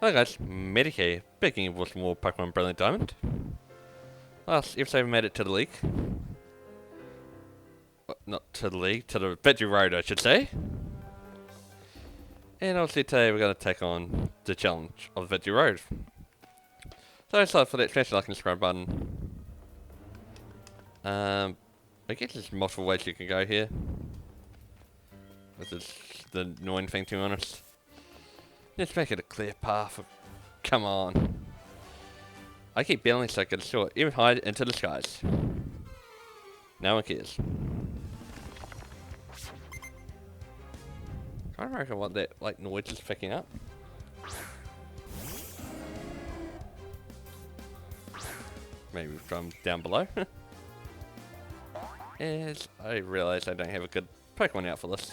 Hi guys, Medic here, back in with more Pokemon Brilliant Diamond. Last episode we made it to the league. Not to the league, to the Victory Road I should say. And obviously today we're going to take on the challenge of the Victory Road. So aside for that, smash the like and subscribe button. I guess there's multiple ways you can go here. This is the annoying thing to be honest. Let's make it a clear path. Come on. I keep bailing so I can short, even hide into the skies. No one cares. I don't reckon what that like noise is picking up. Maybe from down below. As I realise I don't have a good Pokemon out for this.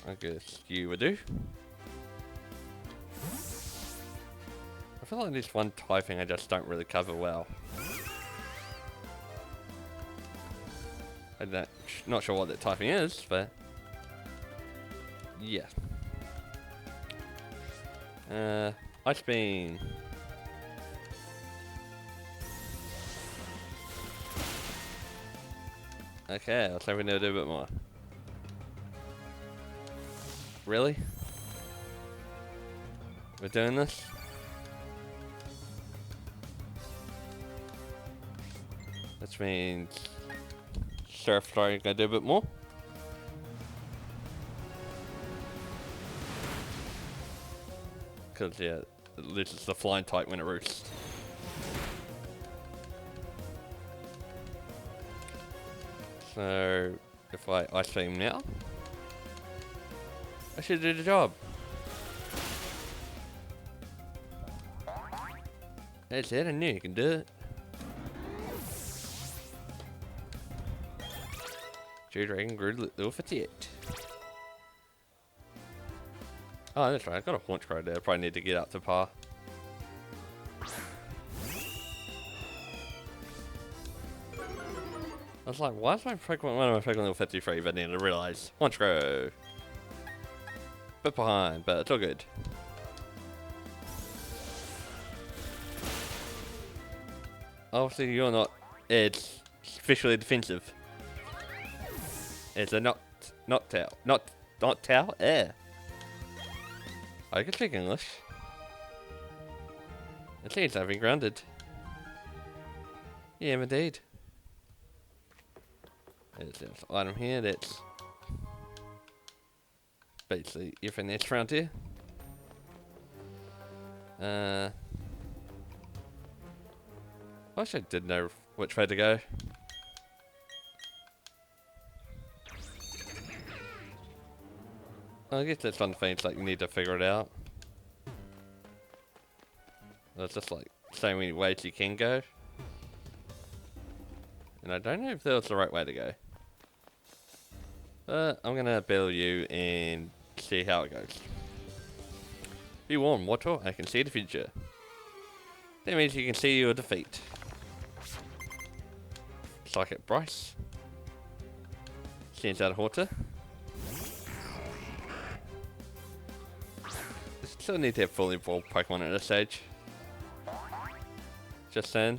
I guess you would do. I feel like there's one typing I just don't really cover well. I'm not sure what that typing is, but yeah. Ice Beam. Okay, I was hoping to do a bit more. Really? We're doing this? Which means Surf Story gonna do a bit more. Because yeah, it loses the flying type when it roosts. So if I Ice Beam now, I should do the job. That's it, I knew you can do it. Dragon grew little fatigued. Oh, that's right, I got a Haunch Crow there. I probably need to get up to par. I was like, why is my Pokemon, one of my Pokemon level 53? But then I realised, Haunch Crow. Bit behind, but it's all good. Obviously, you're not as especially defensive. It's a not towel. I can speak English. It seems I've been grounded. Yeah, indeed. There's an item here that's basically everything that's around here. I wish I did know which way to go. I guess that's one of the things, like, you need to figure it out. There's just, like, so many ways you can go. And I don't know if that was the right way to go. But I'm gonna battle you and see how it goes. Be warned, Watto, I can see the future. That means you can see your defeat. Psychic Bryce. Sends out a Haunter. Still need to have fully evolved Pokemon at this stage. Just saying.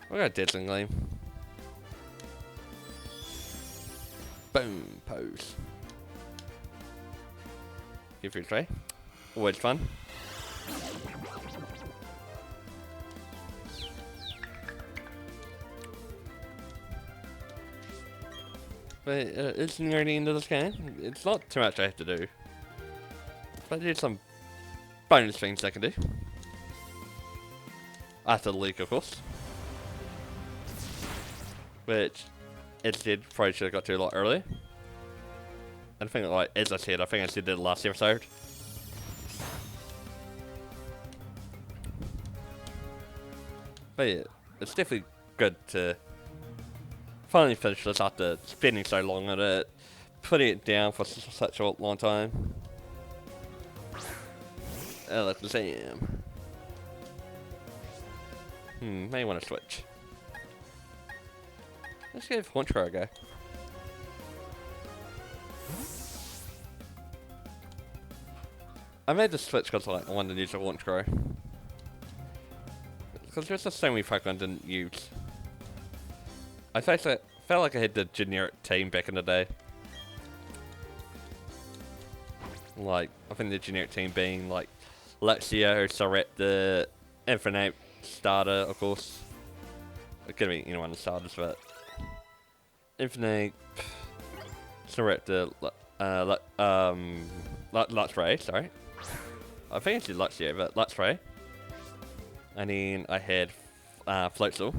We got a Dazzling Gleam. Boom, pose. Give it a try. Always fun. But it's near the end of this game. It's not too much I have to do. But there's some bonus things I can do. After the leak, of course. Which, as I said, probably should have got to a lot earlier. And I think, like, as I said, I think I said that in the last episode. But yeah, it's definitely good to finally finish this after spending so long on it. Putting it down for such a long time. Alakazam. May want to switch. Let's give Haunch Crow a go. I made the switch because like, I wanted to use a launch grow. Because there's just so many Pokemon I didn't use. I felt like I had the generic team back in the day. Like, I think the generic team being like Luxio, Sarepta, Infinite, Starter, of course. It could be anyone of the starters, but Infinite, Sarepta, Luxray, sorry. I think it's Luxio, but Luxray. And then I had Floatzel.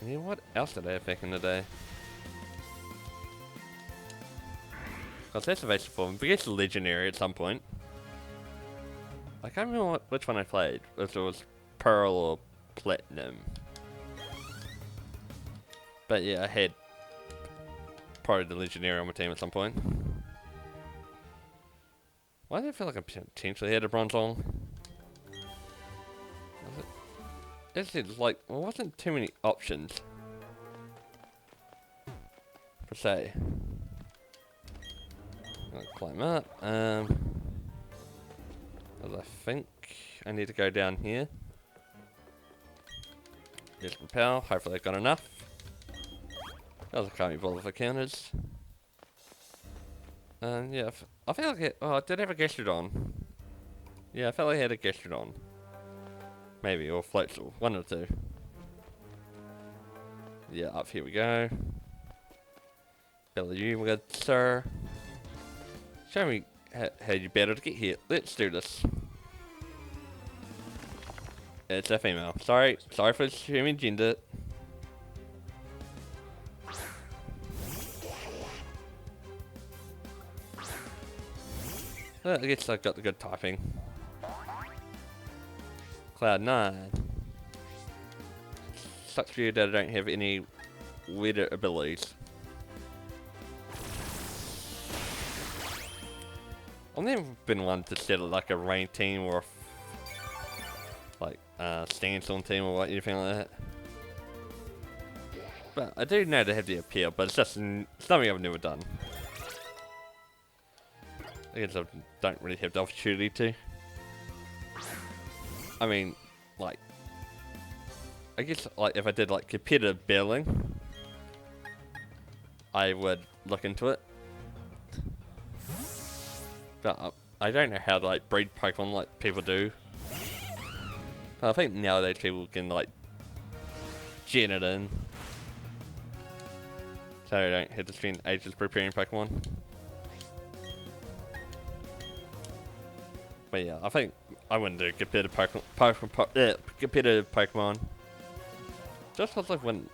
And then what else did I have back in the day? Because that's a basic form. But it's legendary at some point. I can't remember which one I played. If it was Pearl or Platinum. But yeah, I had probably the legendary on my team at some point. Why do I feel like I potentially had a bronze on? It's like, there wasn't too many options. Per se. I'll climb up. I think I need to go down here. Just repel. Hopefully I've got enough. That was a can't be bothered for counters. Yeah, I feel like I did have a Gastrodon. Yeah, I felt like I had a Gastrodon. Maybe, or Floatzel. One or two. Yeah, up here we go. Belly, you good, sir. Show me how you better to get here. Let's do this. It's a female. Sorry for assuming gender. I guess I got the good typing. Cloud 9. Sucks for you that I don't have any weirder abilities. I've never been one to set like a rain team or like standstill team or anything like that. But I do know they have the appeal, but it's just something I've never done. I guess I don't really have the opportunity to. I mean, like, I guess like if I did like competitive battling, I would look into it. But I don't know how to like breed Pokemon like people do. But I think nowadays people can like gen it in, so I don't have to spend ages preparing Pokemon. But yeah, I think I wouldn't do competitive Pokemon. Just because I wouldn't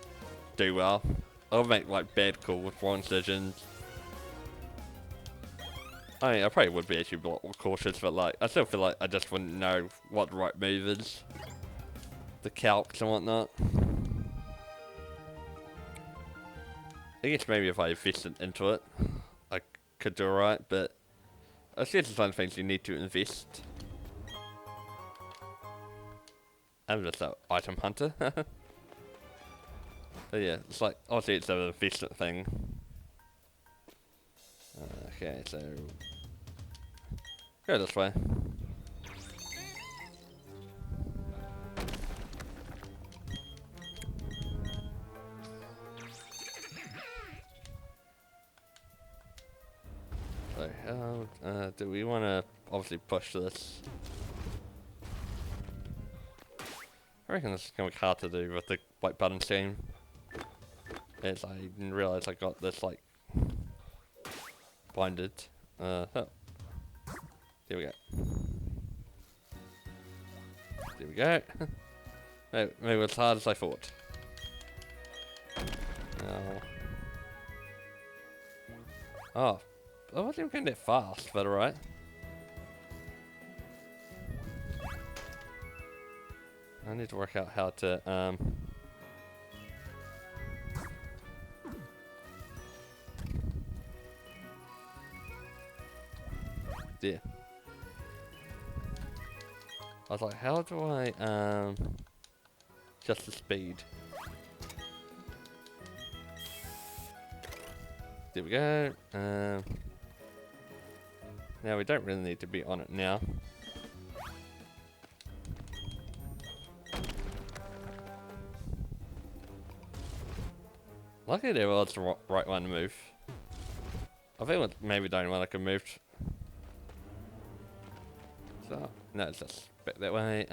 do well. I would make like bad calls with wrong decisions. I mean, I probably would be actually a lot more cautious, but like, I still feel like I just wouldn't know what the right move is. The calcs and whatnot. I guess maybe if I invested into it, I could do alright, but I guess there's some things you need to invest. I'm just an item hunter. But yeah, it's like, obviously it's an investment thing. Okay, so go this way. So how do we want to obviously push this? I reckon this is going to be hard to do with the white button scheme. As I didn't realise I got this like blinded. Oh. There we go. There we go. Maybe it's as hard as I thought. Oh. I wasn't even going that fast, but alright. I need to work out how to, yeah. I was like, how do I, adjust the speed? There we go. Now we don't really need to be on it now. Luckily there was the right one to move. I think it was maybe the only one I could move. So, no, it's just back that way.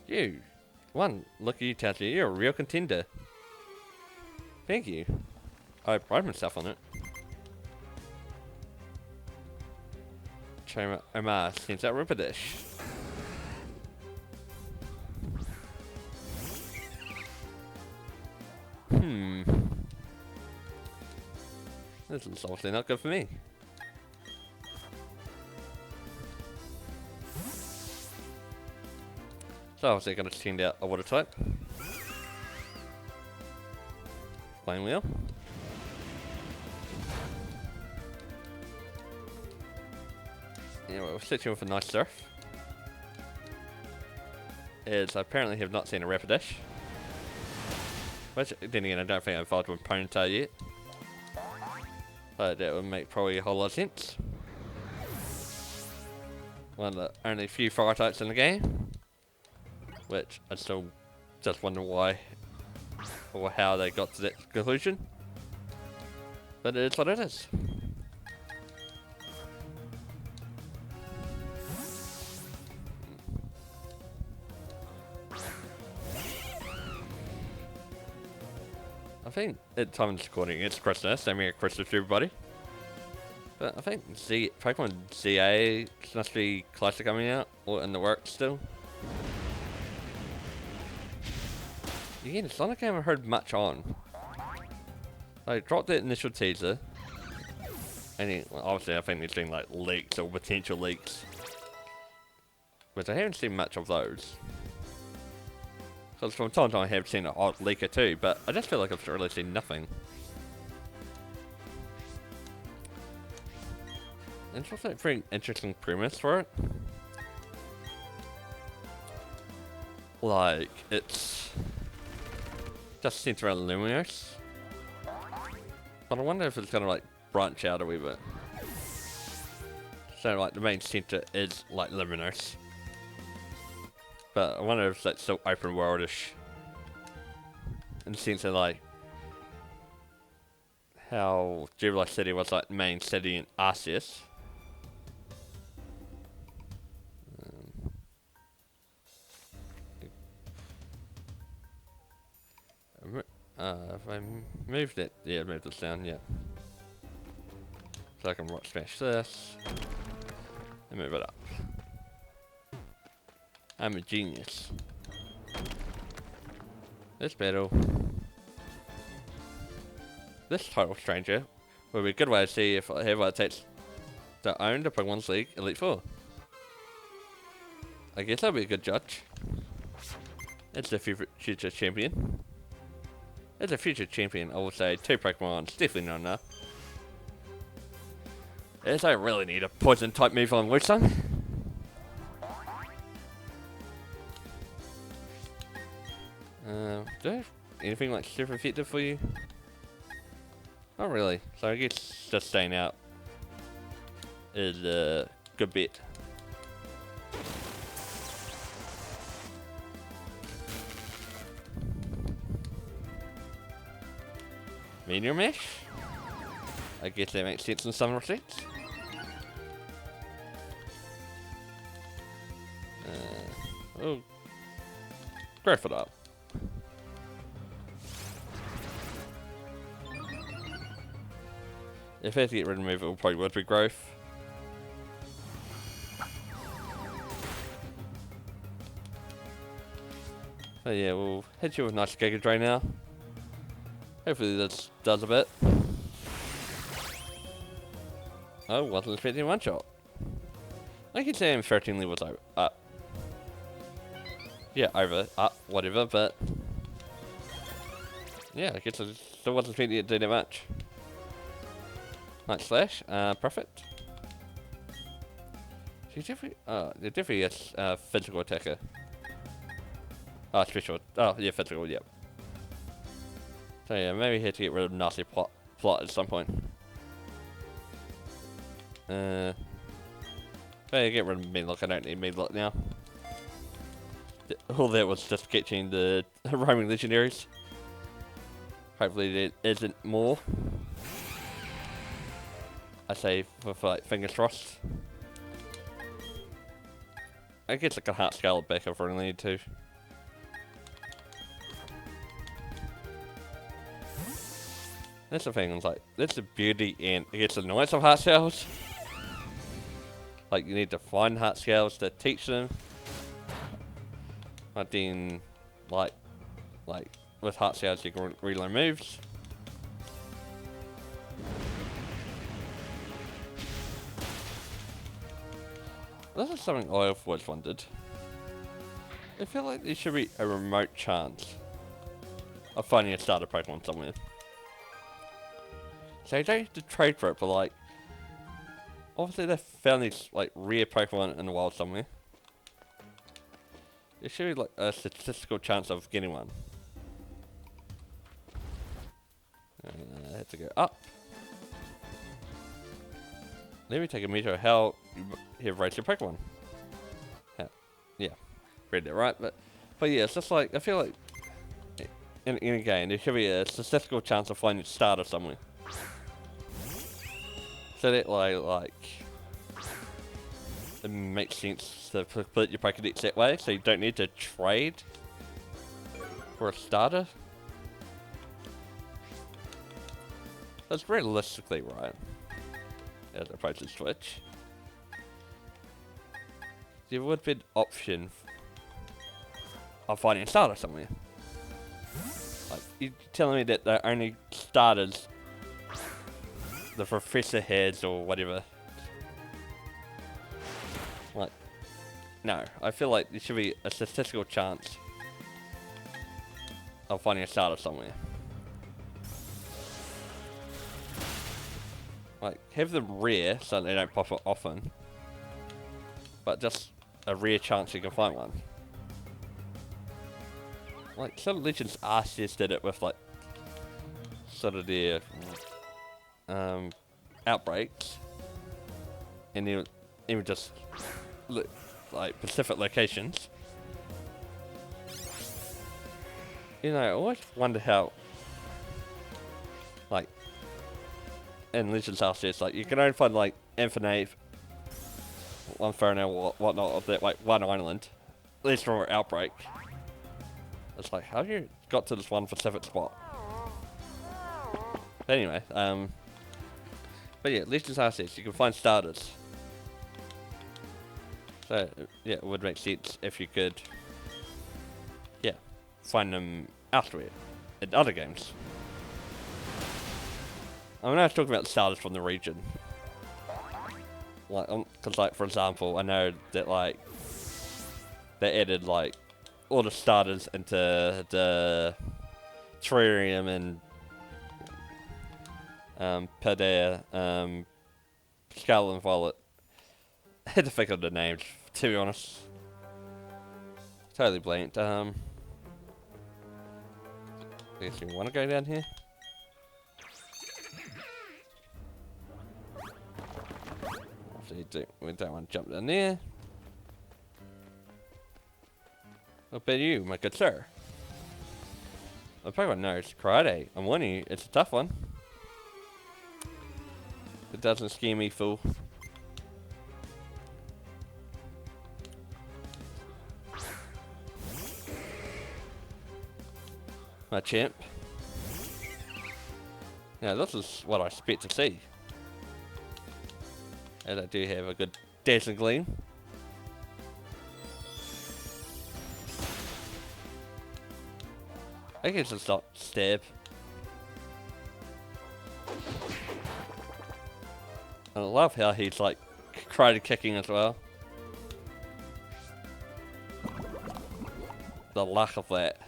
You. Look at you, Tatsu. You're a real contender. Thank you. I pride myself on it. Choma Omar sends out Ripperdish. This is obviously not good for me. So obviously going to send out a water type. Flame wheel. Yeah, we'll switch in with a nice surf. As I apparently have not seen a Rapidash. Which, then again, I don't think I've evolved with Ponytail yet. But that would make probably a whole lot of sense. One of the only few fire types in the game. Which I still just wonder why or how they got to that conclusion. But it is what it is. I think at the time of this recording it's Christmas, so Merry Christmas to everybody. But I think Pokemon ZA must be close to coming out, or in the works still. Again, it's not a game I've heard much on. I dropped that initial teaser, and then, well, obviously I think there's been like leaks or potential leaks, but I haven't seen much of those. Because from time to time I have seen an odd leak or two, but I just feel like I've really seen nothing. And it's also a pretty interesting premise for it. Like, it's just centered around Luminos. But I wonder if it's gonna like branch out a wee bit. So like the main center is like Luminos. But I wonder if that's still open worldish. In the sense of like how Jubilee City was like the main city in Arceus. If I moved it, yeah, moved this down, yeah. So I can rock smash this and move it up. I'm a genius. This battle. This Total Stranger will be a good way to see if whoever takes to own the Pokemon's League Elite Four. I guess I'll be a good judge. It's the future champion. As a future champion, I will say 2 Pokemon's definitely not enough. As I really need a poison type move on Wuthang. Do I have anything like super effective for you? Not really, so I guess just staying out is a good bet. Meteor Mash? I guess that makes sense in some respects. Oh, growth it up. If I have to get rid of move, it will probably would be growth. So yeah, we'll hit you with nice Giga Drain now. Hopefully this does a bit. Oh, wasn't expecting one shot. I can say I'm 13 levels up. Yeah, up, whatever, but yeah, I guess I still wasn't expecting it to do that much. Night Slash, perfect. She's definitely, they're definitely a physical attacker. Oh, special, oh yeah, physical, yep. So yeah, maybe here to get rid of nasty plot at some point. Hey, get rid of Meatlock. I don't need Meatlock now. All that was just catching the roaming legendaries. Hopefully there isn't more. I say with like fingers crossed. I guess I can heart scale it back if I really need to. That's the thing, it's like, that's the beauty and I guess the annoyance of heart scales. Like, you need to find heart scales to teach them. But then, like with heart scales you can relearn moves. This is something I've always wondered. I feel like there should be a remote chance of finding a starter Pokemon somewhere. So you don't have to trade for it, but like, obviously they found these like rare Pokemon in the wild somewhere. There should be like a statistical chance of getting one. I have to go up. Let me take a meter of how you have raised your Pokemon. Yeah, read that right, but yeah, it's just like, I feel like in a game there should be a statistical chance of finding a starter somewhere. So that like it makes sense to split your Pokédex that way, so you don't need to trade for a starter. That's realistically right, as opposed to Switch. There would be an option of finding a starter somewhere. Like, you're telling me that the only starters the professor has or whatever. Like, no, I feel like there should be a statistical chance of finding a starter somewhere. Like, have them rare so they don't pop up often, but just a rare chance you can find one. Like, some Legends Arceus did it with like sort of their outbreaks, and even just like specific locations. You know, I always wonder how, like, in Legends Arceus, like, you can only find like Infinite, one Inferno, whatnot of that like one island, at least from an outbreak. It's like, how have you got to this one specific spot? But anyway, but yeah, Legends Arceus, you can find starters. So, yeah, it would make sense if you could, yeah, find them elsewhere, in other games. I mean, I was talking about starters from the region. Like, because, like, for example, I know that, like, they added, like, all the starters into the Terrarium and Paldea, Scarlet and Violet. I had to think of the names, to be honest. Totally blanked. Guess you want to go down here? We don't want to jump down there. What about you, my good sir? The Pokemon knows karate. I'm warning you, it's a tough one. It doesn't scare me, fool. My champ. Now this is what I expect to see. As I do have a good dazzling gleam. I guess it's not stab. I love how he's like karate kicking as well. The luck of that.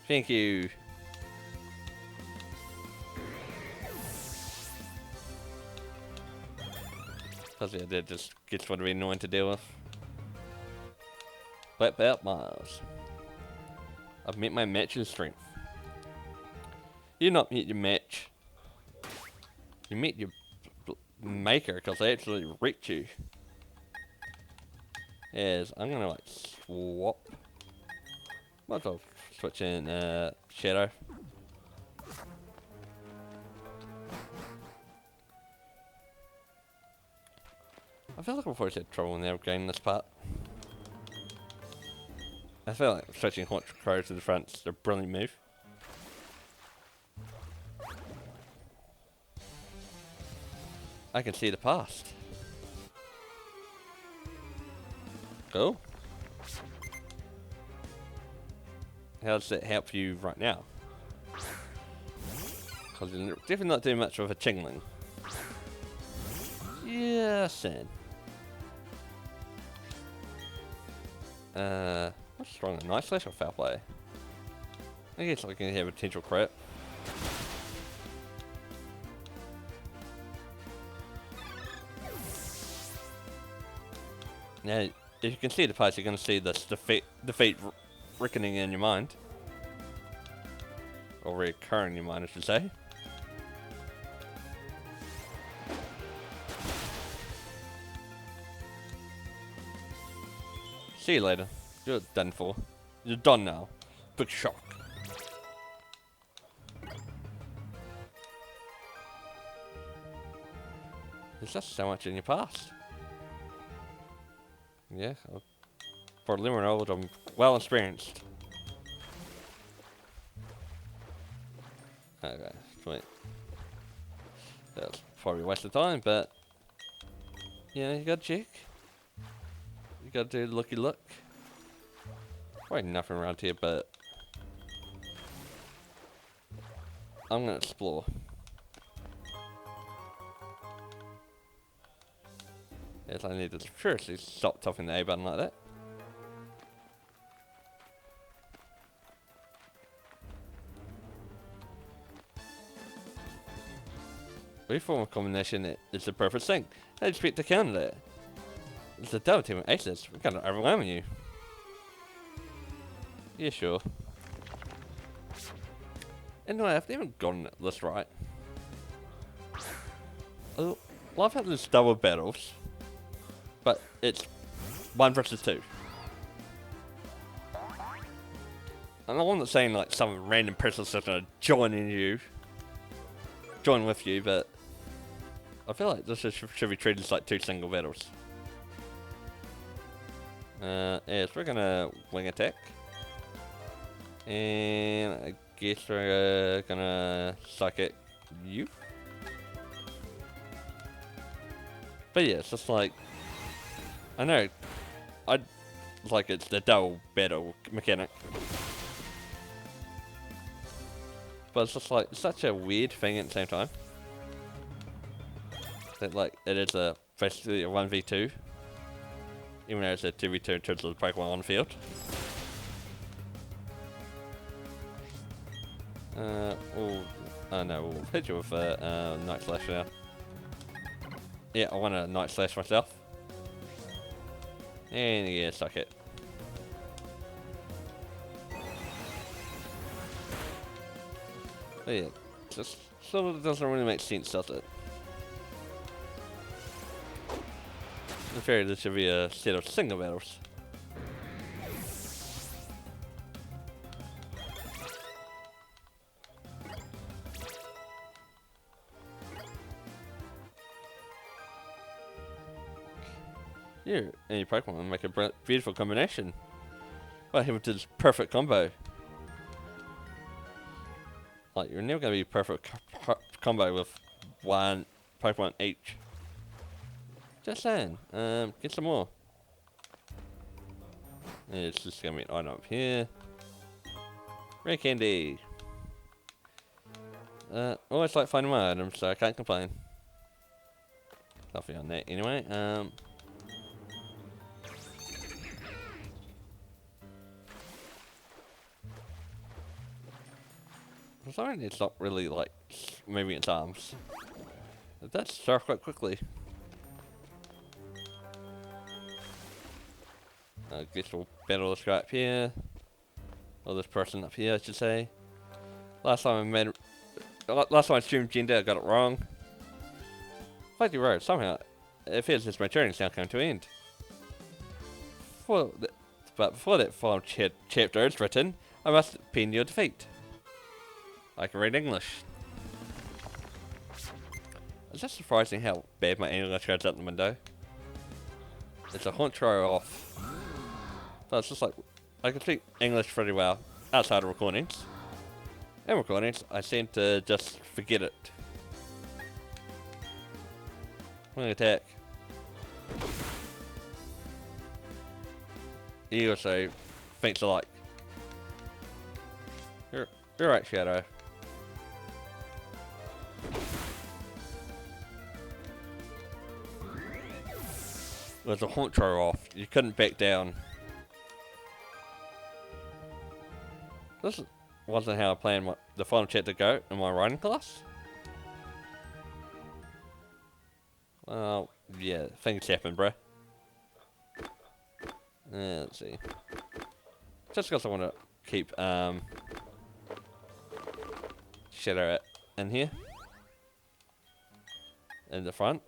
Thank you. Because yeah, that just gets what to be annoying to deal with. Black Belt Miles. I've met my matching strength. You not met your match. You meet your maker because they actually reach you. Is I'm gonna like swap. Might as well switch in Shadow. I feel like I've always had trouble navigating this part. I feel like switching Hot Crow to the front is a brilliant move. I can see the past. Cool. How does that help you right now? Because you're definitely not doing much with a Chingling. Yes, then. What's stronger, Night Slash or Foul Play? I guess I can have a potential crit. Now, if you can see the past, you're going to see this defeat reckoning in your mind. Or reoccurring in your mind, I should say. See you later. You're done for. You're done now. Big shock. There's just so much in your past. Yeah, for Lumen Old, I'm well experienced. Okay, wait. That's probably a waste of time, but yeah, you gotta check. You gotta do the looky look. Probably nothing around here, but I'm gonna explore. Yes, I need to seriously stop tapping the A button like that. Reform combination is the perfect thing. I expect to counter that. It's a double team of aces. We're kind of overwhelming you. Yeah, sure. Anyway, I've never gotten this right. I love how there's double battles, but it's 1 versus 2. And I'm not saying like some random person's just gonna join with you, but I feel like this should be treated as like 2 single battles. Yes, we're gonna wing attack. And I guess we're gonna suck at you. But yeah, it's just like, I know, it's the double battle mechanic. But it's just like, such a weird thing at the same time. That like, it is basically a 1v2. Even though it's a 2v2 in terms of the Pokemon on the field. Oh no, we'll hit you with Night Slash now. Yeah, I want a Night Slash myself. And yeah, suck it. But yeah, just sort of doesn't really make sense, does it? In theory, there should be a set of single battles. You and your Pokemon make a beautiful combination. Well, him to this perfect combo. Like, you're never going to be a perfect combo with 1 Pokemon each. Just saying. Get some more. It's just going to be an item up here. Rare candy. Always like finding my items, so I can't complain. Nothing on that anyway. I'm sorry it's not really like moving its arms. It does surf quite quickly. I guess we'll battle this guy up here. Or this person up here, I should say. Last time I streamed gender, I got it wrong. Like you wrote, somehow it feels as my journey's now coming to an end. But before that final chapter is written, I must pen your defeat. I can read English. It's just surprising how bad my English goes out the window. It's a honcho off. So it's just like, I can speak English pretty well outside of recordings. In recordings, I seem to just forget it. Wing attack. He also thinks alike. You're right, Shadow. There's a honcho off. You couldn't back down. This wasn't how I planned the final chapter to go in my writing class. Well, yeah, things happen, bruh. Let's see. Just because I want to keep Shadow in here. In the front.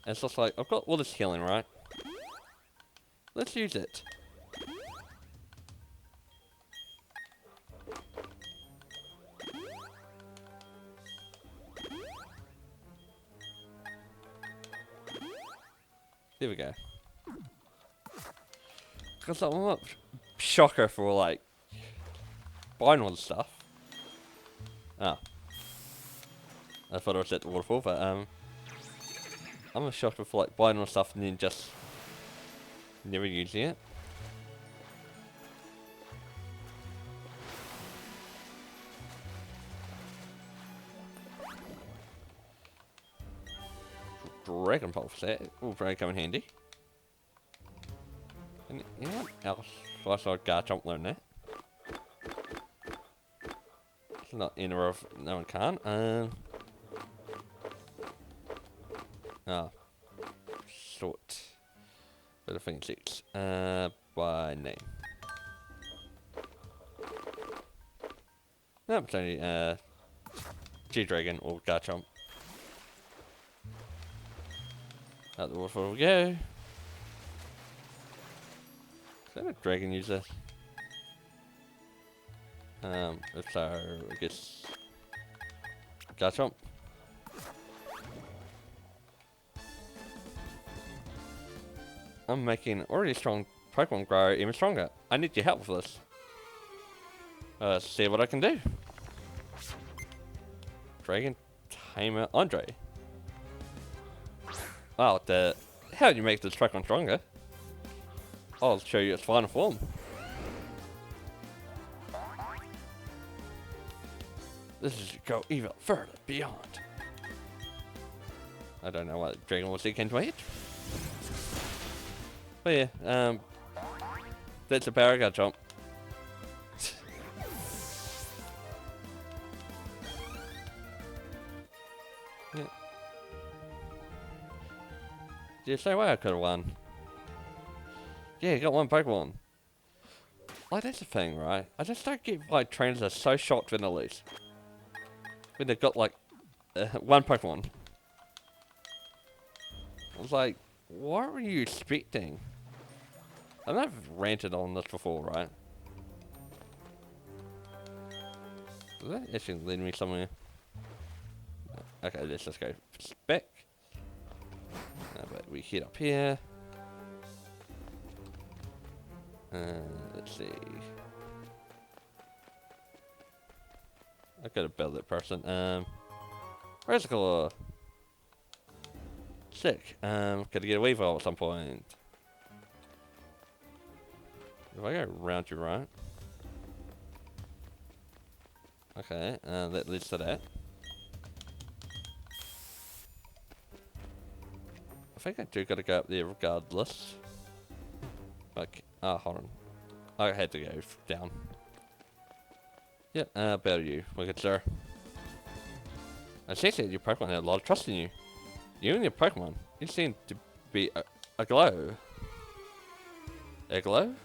It's just like, I've got all this healing, right? Let's use it. There we go. Because I'm not shocker for like buying all the stuff. Ah. I thought I was at the waterfall, but I'm a shocker for like buying all the stuff and then just never using it. Dragon Pulse set will probably come in handy. And anyone else I Garchomp learn that? It's not in a of no one can. Sort. But I think it's by name. No, it's only G-Dragon or Garchomp. Out the waterfall we go. Is that a dragon user? If so, I guess Garchomp. I'm making an already strong Pokemon grow even stronger. I need your help with this. Let's see what I can do. Dragon Tamer Andre. Wow, how do you make this Pokemon stronger? I'll show you its final form. This is to go even further beyond. I don't know what Dragon will seek into it. But yeah, that's a power Garchomp. Yeah. There's no way I could have won. Yeah, got one Pokemon. Like, that's the thing, right? I just don't get why trainers are so shocked when they lose. When they've got, like, one Pokemon. I was like, what were you expecting? I know I've ranted on this before, right? Does that actually lead me somewhere? Okay, let's just go back. But we hit up here. Let's see. I've got to build that person. Where's the color? Sick. Gotta get a Weavile at some point. If I go around you, right? Okay, that leads to that. I think I do gotta go up there regardless. Okay, hold on. I had to go down. Yeah, better you, wicked sir. I see that your Pokemon had a lot of trust in you. You and your Pokemon, you seem to be a glow. A glow?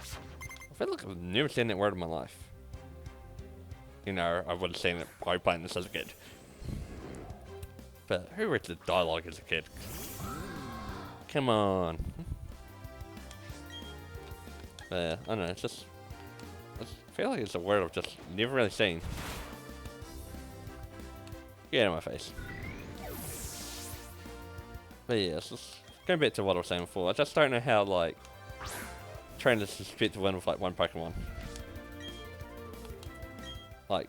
I feel like I've never seen that word in my life. You know, I would have seen it by playing this as a kid. But who read the dialogue as a kid? Come on. I don't know, it's just... I feel like it's a word I've just never really seen. Get out of my face. But yeah, it's just going back to what I was saying before. I just don't know how, like, trainers expect to win with, like, one Pokemon. Like,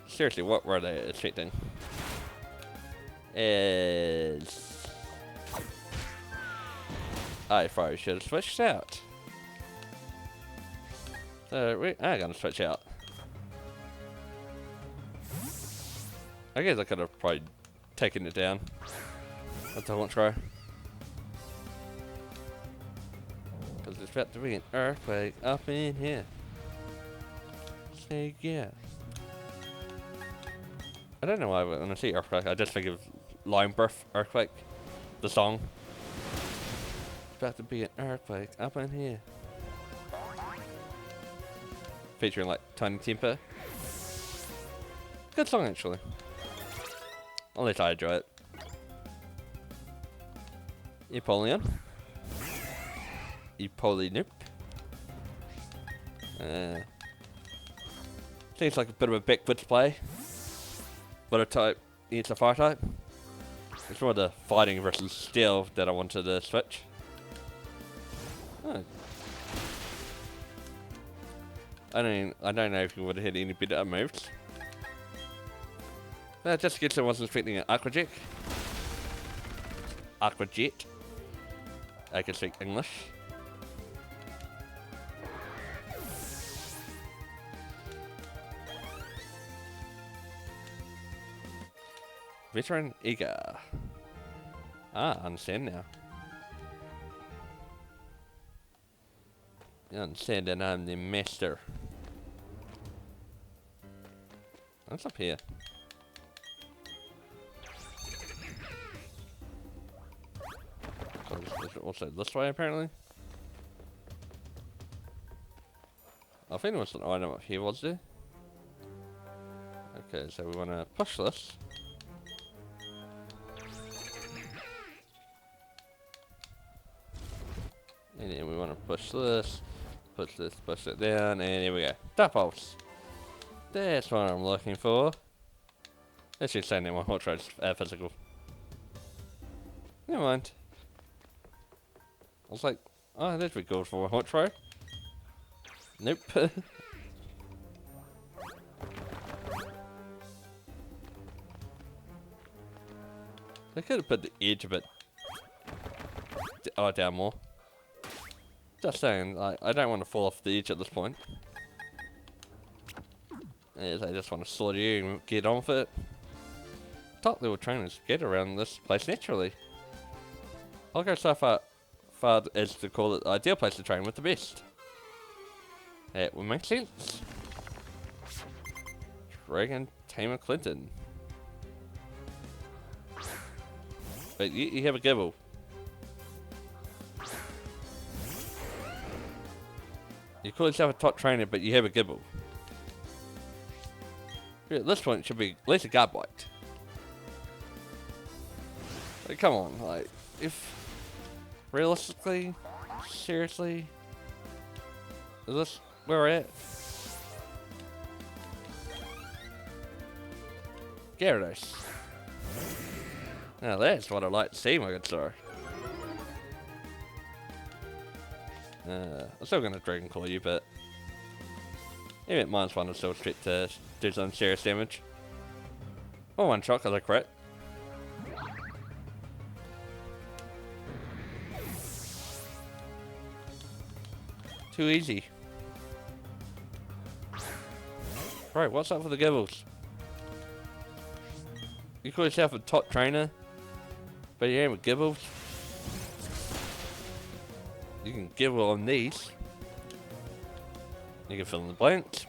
seriously, what were they expecting? I probably should have switched out. So, we are going to switch out. I guess I could have probably taken it down. That's a one try. Because it's about to be an earthquake up in here. Say yes. I don't know why when I see earthquake, I just think of Lime Birth Earthquake, the song. It's about to be an earthquake up in here. Featuring like Tiny Temper. Good song actually. At least I enjoy it. Empoleon. Empoleon. Seems like a bit of a backwards play. Water type against a fire type. It's more the fighting versus steel that I wanted to switch. Oh. I don't know if you would have hit any better moves. Just in case I wasn't expecting an Aqua Jet. Aqua Jet. I can speak English. Veteran Eager. I understand now. You understand that I'm the master. What's up here? Is it also this way apparently? I think there was an item up here, was there? Okay, so we want to push this. And then we want to push this, push it down, and here we go. Dark Pulse. That's what I'm looking for. Let's just say that my hot trade's physical. Never mind. I was like, oh, that'd be good for a hot trade. Nope. They could have put the edge a bit down more. Just saying, like, I don't want to fall off the edge at this point. As I just want to slaughter you and get on with it. Top level trainers get around this place naturally. I'll go so far as to call it the ideal place to train with the best. That would make sense. Dragon Tamer Clinton. But you have a gibble. You call yourself a top trainer, but you have a gibble. At this point, it should be at least a guard bite. Like, come on, like, if realistically, seriously, is this where we're at? Gyarados. Now that's what I'd like to see, my good sir. I'm still gonna Dragon Claw you, but even at -1, I'm still straight to do some serious damage. Or one shot, cause I crit. Too easy. Right, what's up with the gibbles? You call yourself a top trainer, but you ain't with gibbles. You can gibble on these. You can fill in the blanks.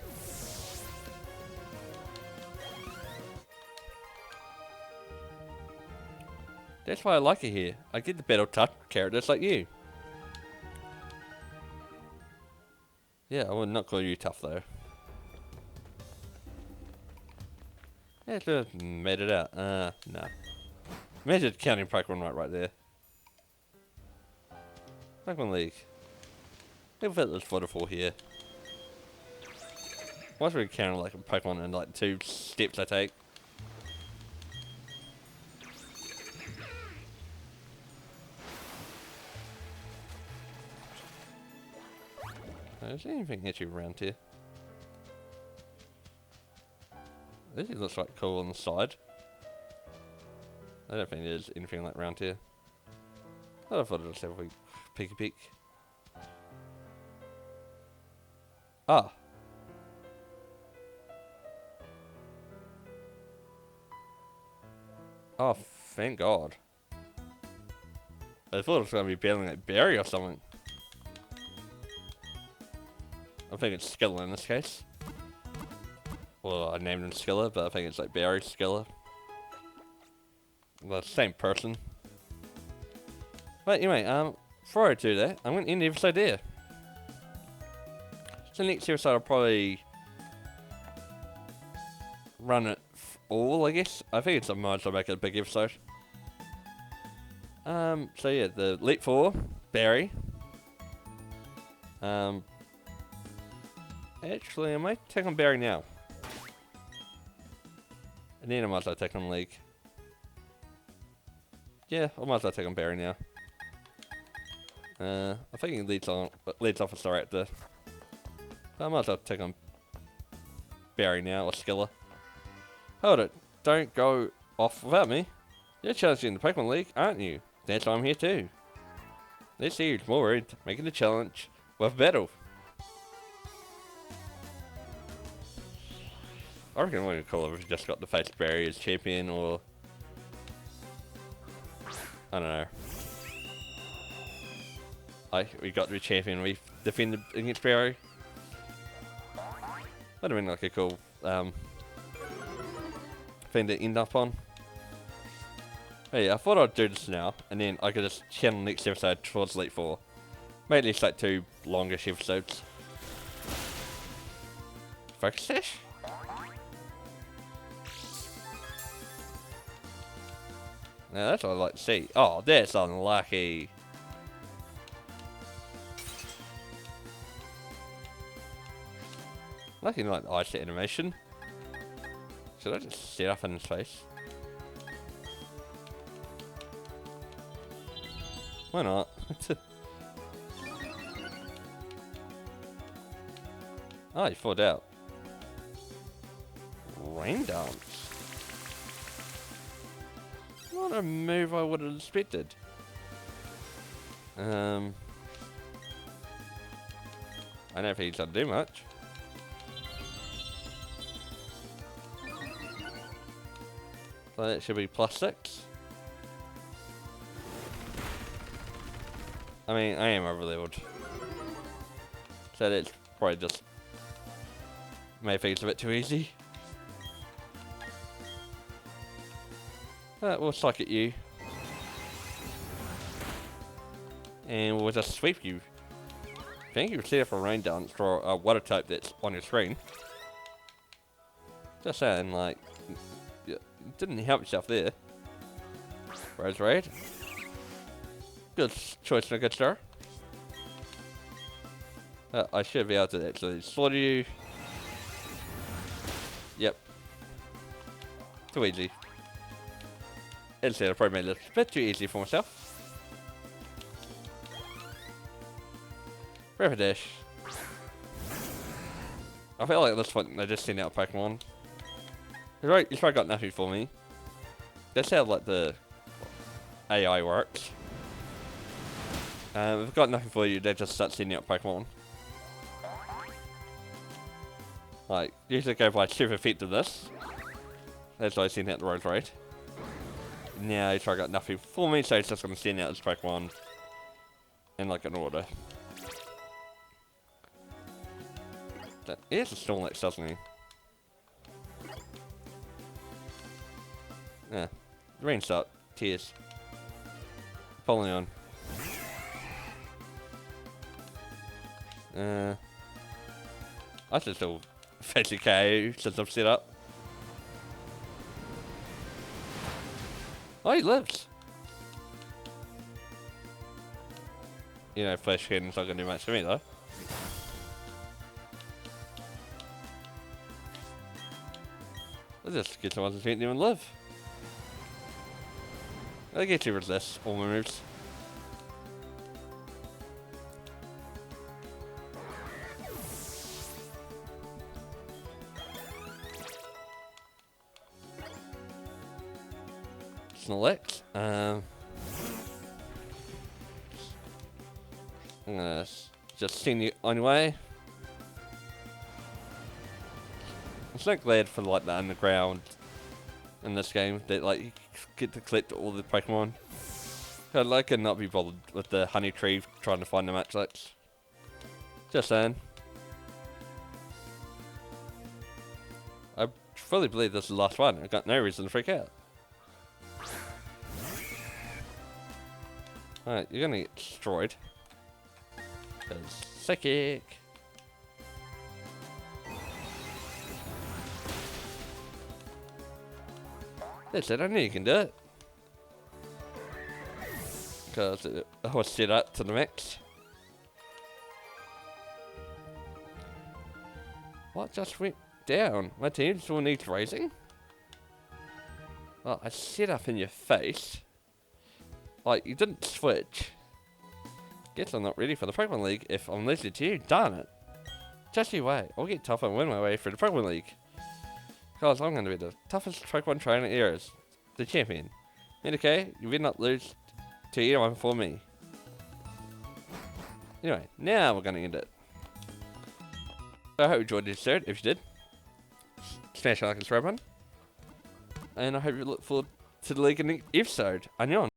That's why I like it here. I get the battle touch characters like you. Yeah, I would not call you tough though. Yeah, sure, made it out. No. Imagine counting Pokemon right there. Pokemon League. We'll fit this waterfall here. Why should we count like a Pokemon in like 2 steps I take? Is there anything actually around here? This looks like cool on the side. I don't think there's anything like around here. I thought I'd just have a peeky peek. Ah. Oh, thank God. I thought it was going to be battling like Barry or something. I think it's Skilla in this case. Well, I named him Skilla, but I think it's like Barry Skilla. The same person. But anyway, before I do that, I'm going to end the episode there. So next episode I'll probably run it all, I guess. I think it's a might as well make it a big episode. So yeah, the Elite Four, Barry. Actually, I might take on Barry now. And then I might as well take on League. Yeah, I might as well take on Barry now. I think he leads off a Staraptor. I might as well take on Barry now, or Skilla. Hold it, don't go off without me. You're challenging the Pokemon League, aren't you? That's why I'm here too. Let's see who's more worried, making the challenge with battle. I reckon we're gonna call it if we just got the face Barry as champion, or I don't know. We got to be champion, we defended against Barry. That'd have been like a cool thing to end up on. Hey, I thought I'd do this now, and then I could just channel next episode towards Elite Four. Make this like 2 longish episodes. Focus Sash? Now that's what I'd like to see. Oh, that's unlucky. Lucky like the ice animation. Should I just set up in his face? Why not? Oh, you fought out. Rain Dance. What a move I would have expected. I don't think he's done do much. So that should be +6. I mean, I am over-leveled. So that's probably just made things a bit too easy. We'll suck at you. And we'll just sweep you. Thank you for setting up a rain dance for a water type that's on your screen. Just saying, like, you didn't help yourself there. Rose Raid. Good choice, no good star. I should be able to actually slaughter you. Yep. Too easy. Instead, I probably made it a bit too easy for myself. Rapidash. I feel like at this point they just send out Pokemon. He's probably got nothing for me. That's how like the AI works. If they've got nothing for you, they just start sending out Pokemon. Like, usually go by super effectiveness. That's why I send out the Rose Raid. Now he's probably got nothing for me, so he's just going to send out his Pokemon in like an order. He has a Snorlax, doesn't he? Yeah. Rain start. Tears. Polion. I should still fetch a KO since I'm set up. Oh, he lives. You know, flesh skin's not gonna do much for me though. Let's just get someone who can't even live. I get to resist all my moves. Select. I'm gonna just send you on your way. I'm so glad for like the underground in this game that like you get to collect all the Pokemon. I'd like to not be bothered with the honey tree trying to find the matchlights. Just saying. I fully believe this is the last one. I've got no reason to freak out. Alright, you're gonna get destroyed. Cause psychic. That's it, I knew you can do it. Cause I was set up to the max. What just went down? My team still needs raising? Oh, I set up in your face. Like, you didn't switch. Guess I'm not ready for the Pokemon League if I'm listening to you, darn it. Just you wait, I'll get tougher and win my way through the Pokemon League. Because I'm going to be the toughest Pokemon trainer there is. The champion. And okay, you will not lose to anyone before me. Anyway, now we're going to end it. So I hope you enjoyed this episode. If you did, smash the like and subscribe button. And I hope you look forward to the League in the episode. Annyeong.